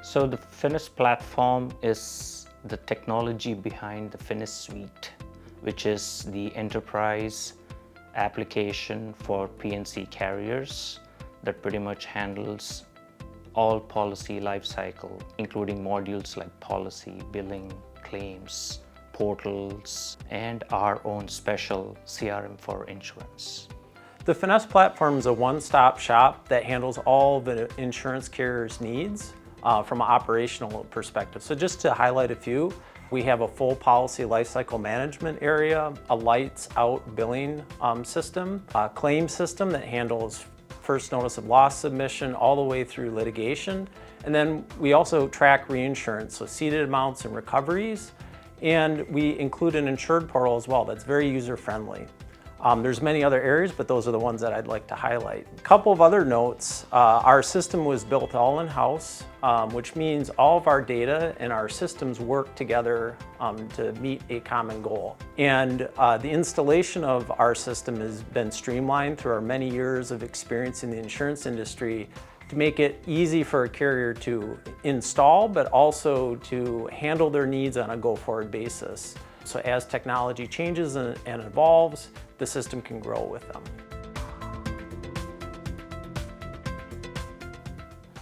So the Finys Platform is the technology behind the Finys Suite, which is the enterprise application for P&C carriers that pretty much handles all policy lifecycle, including modules like policy, billing, claims, portals, and our own special CRM for insurance. The Finys Platform is a one-stop shop that handles all the insurance carriers' needs from an operational perspective. So just to highlight a few, we have a full policy lifecycle management area, a lights-out billing system, a claim system that handles first notice of loss submission all the way through litigation. And then we also track reinsurance, so ceded amounts and recoveries. And we include an insured portal as well that's very user-friendly. There's many other areas, but those are the ones that I'd like to highlight. A couple of other notes, our system was built all in-house, which means all of our data and our systems work together to meet a common goal. And the installation of our system has been streamlined through our many years of experience in the insurance industry to make it easy for a carrier to install, but also to handle their needs on a go-forward basis. So as technology changes and evolves, the system can grow with them.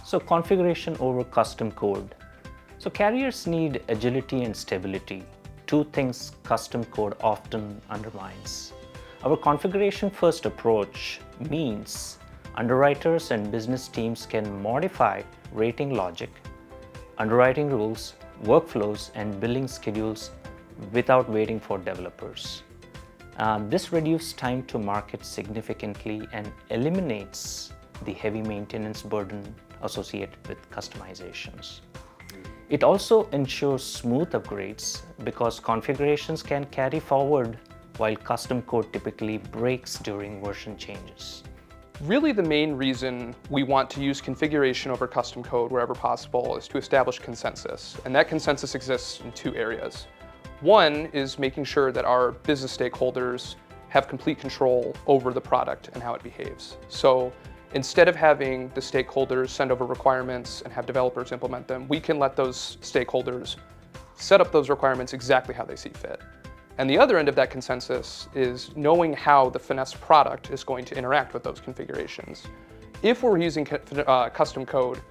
So configuration over custom code. So carriers need agility and stability, two things custom code often undermines. Our configuration-first approach means underwriters and business teams can modify rating logic, underwriting rules, workflows, and billing schedules without waiting for developers. This reduces time to market significantly and eliminates the heavy maintenance burden associated with customizations. It also ensures smooth upgrades because configurations can carry forward while custom code typically breaks during version changes. Really, the main reason we want to use configuration over custom code wherever possible is to establish consensus, and that consensus exists in two areas. One is making sure that our business stakeholders have complete control over the product and how it behaves. So instead of having the stakeholders send over requirements and have developers implement them, we can let those stakeholders set up those requirements exactly how they see fit. And the other end of that consensus is knowing how the Finys product is going to interact with those configurations. If we're using custom code,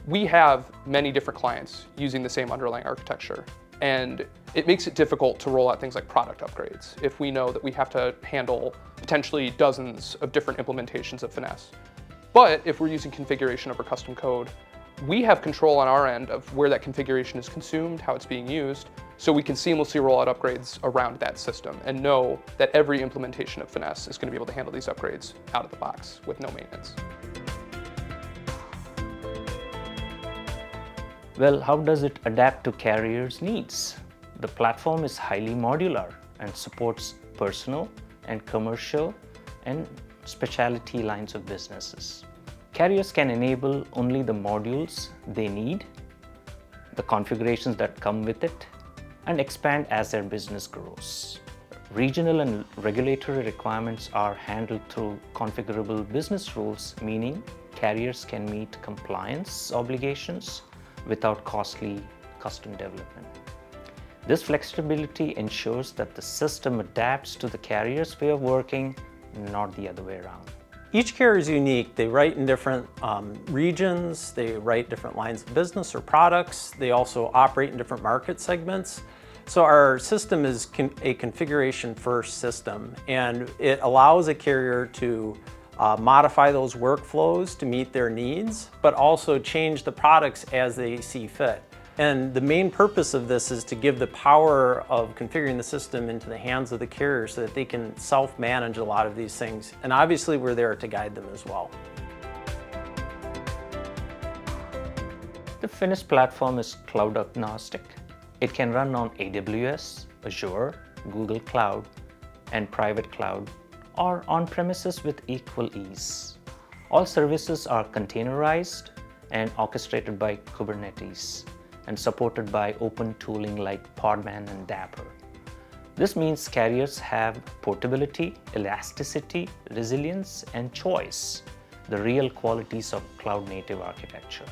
we have many different clients using the same underlying architecture. And it makes it difficult to roll out things like product upgrades if we know that we have to handle potentially dozens of different implementations of Finys. But if we're using configuration over custom code, we have control on our end of where that configuration is consumed, how it's being used, so we can seamlessly roll out upgrades around that system and know that every implementation of Finys is going to be able to handle these upgrades out of the box with no maintenance. Well, how does it adapt to carriers' needs? The platform is highly modular and supports personal and commercial and specialty lines of businesses. Carriers can enable only the modules they need, the configurations that come with it, and expand as their business grows. Regional and regulatory requirements are handled through configurable business rules, meaning carriers can meet compliance obligations without costly custom development. This flexibility ensures that the system adapts to the carrier's way of working, not the other way around. Each carrier is unique. They write in different regions, they write different lines of business or products, they also operate in different market segments. So our system is a configuration-first system, and it allows a carrier to modify those workflows to meet their needs, but also change the products as they see fit. And the main purpose of this is to give the power of configuring the system into the hands of the carrier so that they can self-manage a lot of these things. And obviously we're there to guide them as well. The Finys platform is cloud agnostic. It can run on AWS, Azure, Google Cloud, and private cloud, or on-premises with equal ease. All services are containerized and orchestrated by Kubernetes and supported by open tooling like Podman and Dapper. This means carriers have portability, elasticity, resilience, and choice, the real qualities of cloud-native architecture.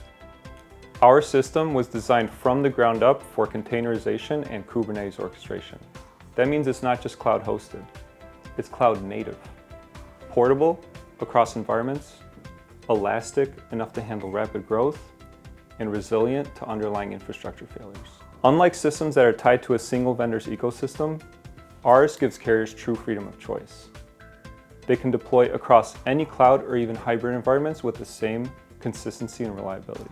Our system was designed from the ground up for containerization and Kubernetes orchestration. That means it's not just cloud hosted, it's cloud native. Portable across environments, elastic enough to handle rapid growth, and resilient to underlying infrastructure failures. Unlike systems that are tied to a single vendor's ecosystem, ours gives carriers true freedom of choice. They can deploy across any cloud or even hybrid environments with the same consistency and reliability.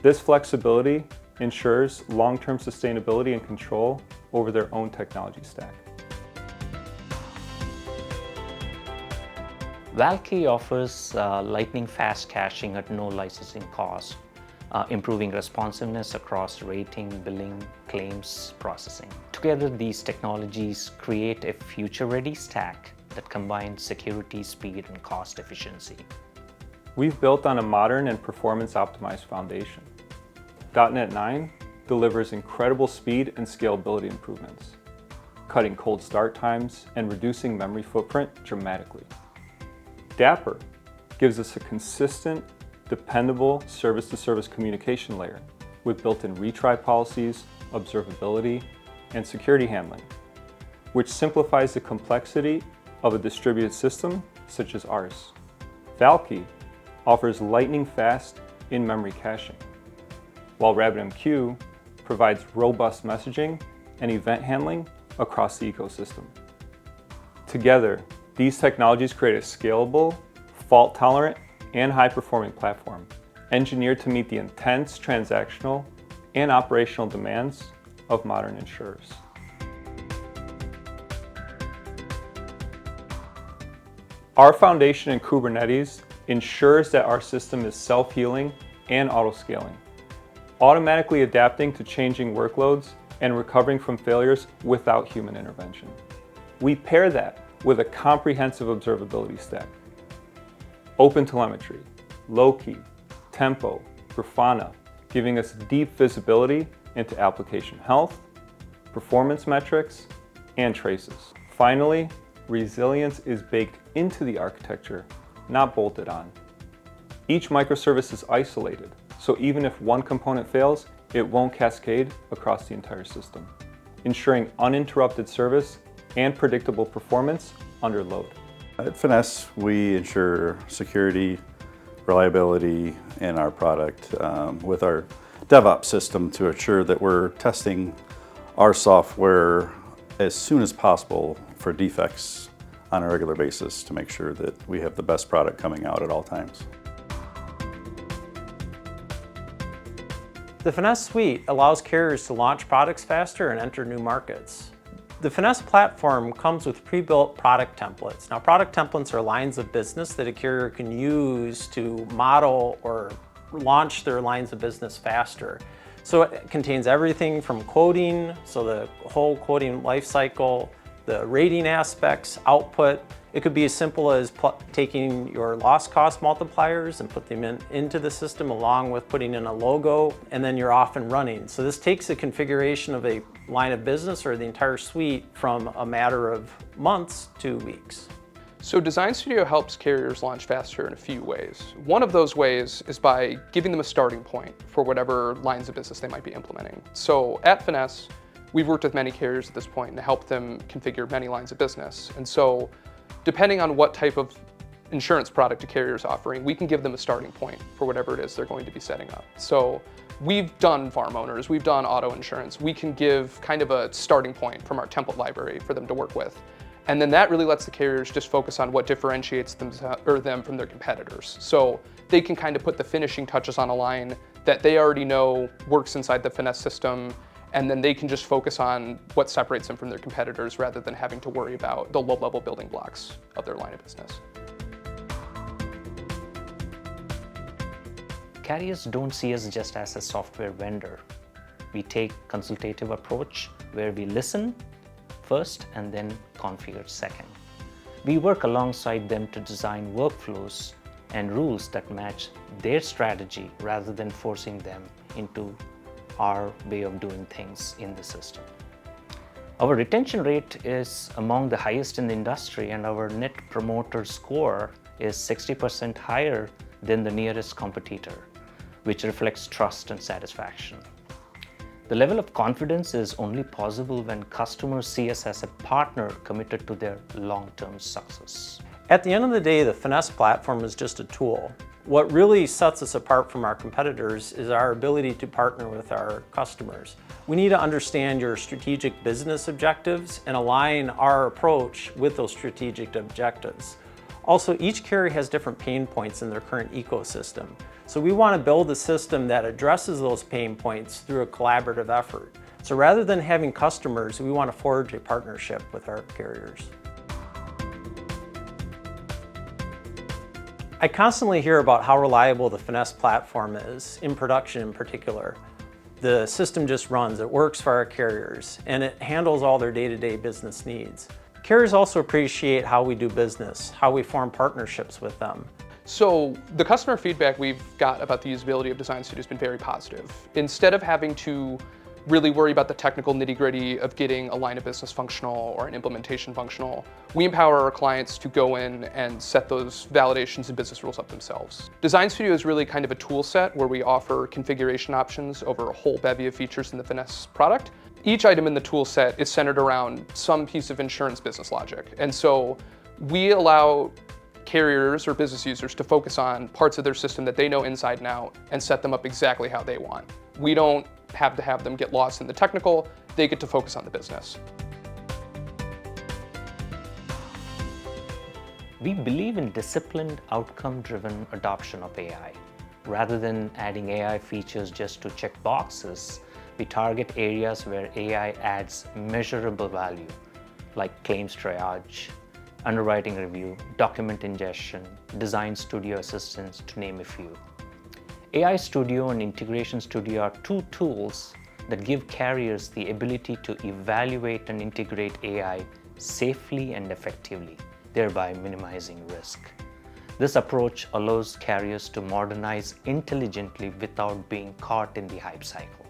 This flexibility ensures long-term sustainability and control over their own technology stack. Valkey offers lightning-fast caching at no licensing cost, improving responsiveness across rating, billing, claims, processing. Together, these technologies create a future-ready stack that combines security, speed, and cost efficiency. We've built on a modern and performance-optimized foundation. .NET 9 delivers incredible speed and scalability improvements, cutting cold start times and reducing memory footprint dramatically. Dapper gives us a consistent, dependable service-to-service communication layer with built-in retry policies, observability, and security handling, which simplifies the complexity of a distributed system such as ours. Valkey offers lightning-fast in-memory caching, while RabbitMQ provides robust messaging and event handling across the ecosystem. Together, these technologies create a scalable, fault-tolerant, and high-performing platform, engineered to meet the intense transactional and operational demands of modern insurers. Our foundation in Kubernetes ensures that our system is self-healing and auto-scaling, automatically adapting to changing workloads and recovering from failures without human intervention. We pair that with a comprehensive observability stack. OpenTelemetry, Loki, Tempo, Grafana, giving us deep visibility into application health, performance metrics, and traces. Finally, resilience is baked into the architecture, not bolted on. Each microservice is isolated, so even if one component fails, it won't cascade across the entire system, ensuring uninterrupted service and predictable performance under load. At Finys, we ensure security, reliability in our product with our DevOps system to ensure that we're testing our software as soon as possible for defects on a regular basis to make sure that we have the best product coming out at all times. The Finys Suite allows carriers to launch products faster and enter new markets. The Finys Platform comes with pre-built product templates. Now, product templates are lines of business that a carrier can use to model or launch their lines of business faster. So it contains everything from quoting, so the whole quoting lifecycle, the rating aspects, output. It could be as simple as taking your loss cost multipliers and put them into the system along with putting in a logo, and then you're off and running. So this takes the configuration of a line of business or the entire suite from a matter of months to weeks. So Design Studio helps carriers launch faster in a few ways. One of those ways is by giving them a starting point for whatever lines of business they might be implementing. So at Finys, we've worked with many carriers at this point to help them configure many lines of business. And so depending on what type of insurance product a carrier is offering, we can give them a starting point for whatever it is they're going to be setting up. So we've done farm owners, we've done auto insurance. We can give kind of a starting point from our template library for them to work with. And then that really lets the carriers just focus on what differentiates them from their competitors. So they can kind of put the finishing touches on a line that they already know works inside the Finys system, and then they can just focus on what separates them from their competitors rather than having to worry about the low-level building blocks of their line of business. Carriers don't see us just as a software vendor. We take a consultative approach where we listen first and then configure second. We work alongside them to design workflows and rules that match their strategy rather than forcing them into our way of doing things in the system. Our retention rate is among the highest in the industry, and our net promoter score is 60% higher than the nearest competitor. which reflects trust and satisfaction. The level of confidence is only possible when customers see us as a partner committed to their long-term success. At the end of the day, the Finys Platform is just a tool. What really sets us apart from our competitors is our ability to partner with our customers. We need to understand your strategic business objectives and align our approach with those strategic objectives. Also, each carrier has different pain points in their current ecosystem. So we want to build a system that addresses those pain points through a collaborative effort. So rather than having customers, we want to forge a partnership with our carriers. I constantly hear about how reliable the Finys platform is, in production in particular. The system just runs, it works for our carriers, and it handles all their day-to-day business needs. Carriers also appreciate how we do business, how we form partnerships with them. So the customer feedback we've got about the usability of Design Studio has been very positive. Instead of having to really worry about the technical nitty-gritty of getting a line of business functional or an implementation functional, we empower our clients to go in and set those validations and business rules up themselves. Design Studio is really kind of a tool set where we offer configuration options over a whole bevy of features in the Finys product. Each item in the tool set is centered around some piece of insurance business logic. And so we allow carriers or business users to focus on parts of their system that they know inside and out and set them up exactly how they want. We don't have to have them get lost in the technical, they get to focus on the business. We believe in disciplined, outcome-driven adoption of AI. Rather than adding AI features just to check boxes, we target areas where AI adds measurable value, like claims triage, underwriting review, document ingestion, Design Studio assistance, to name a few. AI Studio and Integration Studio are two tools that give carriers the ability to evaluate and integrate AI safely and effectively, thereby minimizing risk. This approach allows carriers to modernize intelligently without being caught in the hype cycle.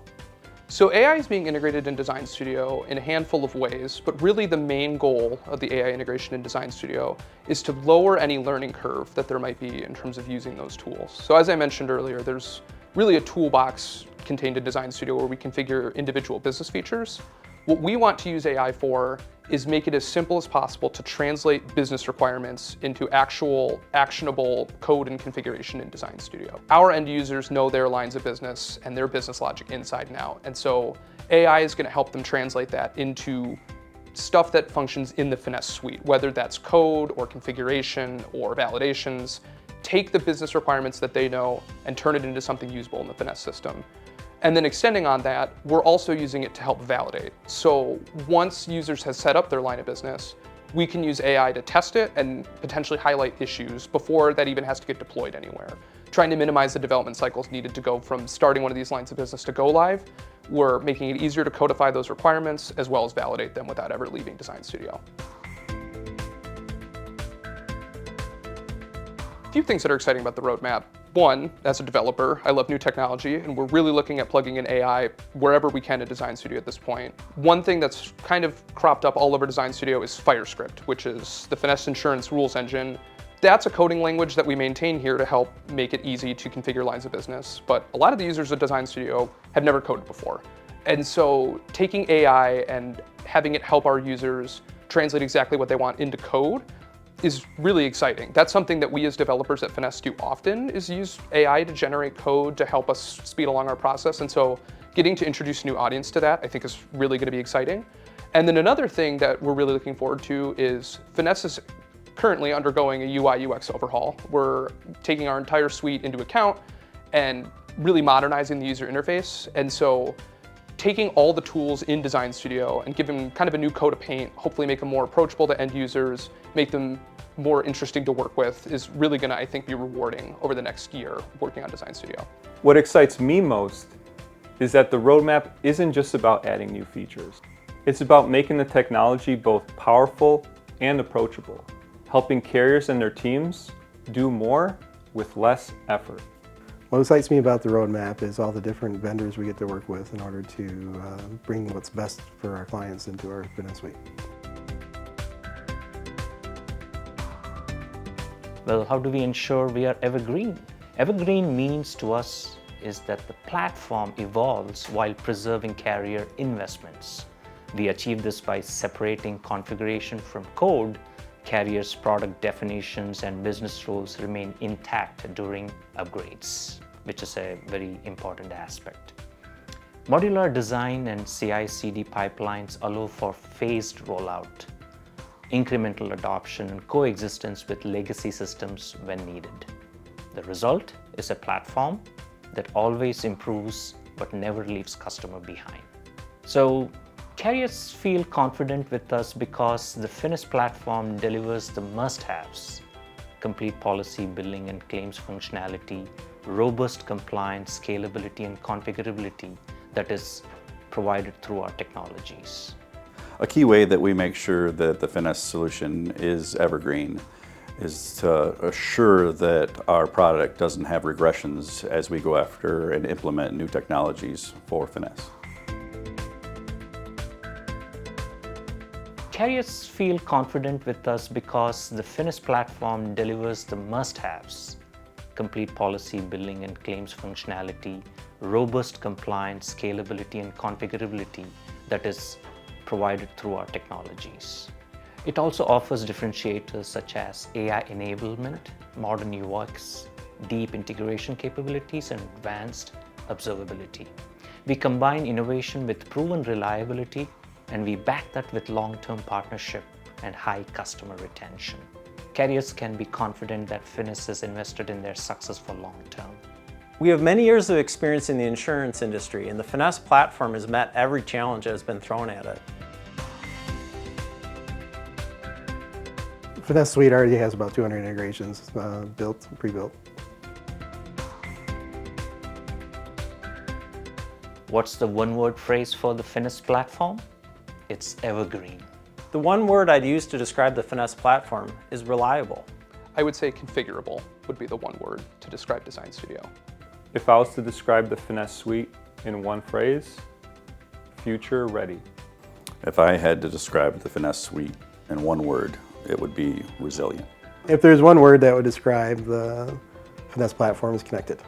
So AI is being integrated in Design Studio in a handful of ways, but really the main goal of the AI integration in Design Studio is to lower any learning curve that there might be in terms of using those tools. So as I mentioned earlier, there's really a toolbox contained in Design Studio where we configure individual business features. What we want to use AI for is make it as simple as possible to translate business requirements into actual actionable code and configuration in Design Studio. Our end users know their lines of business and their business logic inside and out. And so AI is going to help them translate that into stuff that functions in the Finys Suite, whether that's code or configuration or validations. Take the business requirements that they know and turn it into something usable in the Finys system. And then extending on that, we're also using it to help validate. So once users have set up their line of business, we can use AI to test it and potentially highlight issues before that even has to get deployed anywhere. Trying to minimize the development cycles needed to go from starting one of these lines of business to go live. We're making it easier to codify those requirements as well as validate them without ever leaving Design Studio. A few things that are exciting about the roadmap. One, as a developer, I love new technology, and we're really looking at plugging in AI wherever we can in Design Studio at this point. One thing that's kind of cropped up all over Design Studio is FireScript, which is the Finys insurance rules engine. That's a coding language that we maintain here to help make it easy to configure lines of business, but a lot of the users of Design Studio have never coded before. And so taking AI and having it help our users translate exactly what they want into code is really exciting. That's something that we as developers at Finys do often, is use AI to generate code to help us speed along our process. And so getting to introduce a new audience to that, I think, is really going to be exciting. And then another thing that we're really looking forward to is Finys is currently undergoing a UI UX overhaul. We're taking our entire suite into account and really modernizing the user interface. And so taking all the tools in Design Studio and giving them kind of a new coat of paint, hopefully make them more approachable to end users, make them more interesting to work with, is really going to, I think, be rewarding over the next year working on Design Studio. What excites me most is that the roadmap isn't just about adding new features. It's about making the technology both powerful and approachable, helping carriers and their teams do more with less effort. What excites me about the roadmap is all the different vendors we get to work with in order to bring what's best for our clients into our Finys Suite. Well, how do we ensure we are evergreen? Evergreen means to us is that the platform evolves while preserving carrier investments. We achieve this by separating configuration from code. Carriers' product definitions and business rules remain intact during upgrades, which is a very important aspect. Modular design and CI/CD pipelines allow for phased rollout, incremental adoption, and coexistence with legacy systems when needed. The result is a platform that always improves but never leaves customer behind. So carriers feel confident with us because the Finys platform delivers the must-haves: complete policy, billing, and claims functionality, robust compliance, scalability, and configurability that is provided through our technologies. A key way that we make sure that the Finys solution is evergreen is to assure that our product doesn't have regressions as we go after and implement new technologies for Finys. Carriers feel confident with us because the Finys platform delivers the must-haves: complete policy, billing, and claims functionality, robust compliance, scalability, and configurability that is provided through our technologies. It also offers differentiators such as AI enablement, modern UX, deep integration capabilities, and advanced observability. We combine innovation with proven reliability, and we back that with long-term partnership and high customer retention. Carriers can be confident that Finys is invested in their success for long term. We have many years of experience in the insurance industry, and the Finys platform has met every challenge that has been thrown at it. Finys Suite already has about 200 integrations pre-built. What's the one-word phrase for the Finys platform? It's evergreen. The one word I'd use to describe the Finys platform is reliable. I would say configurable would be the one word to describe Design Studio. If I was to describe the Finys Suite in one phrase, future ready. If I had to describe the Finys Suite in one word, it would be resilient. If there's one word that would describe the Finys platform, is connected.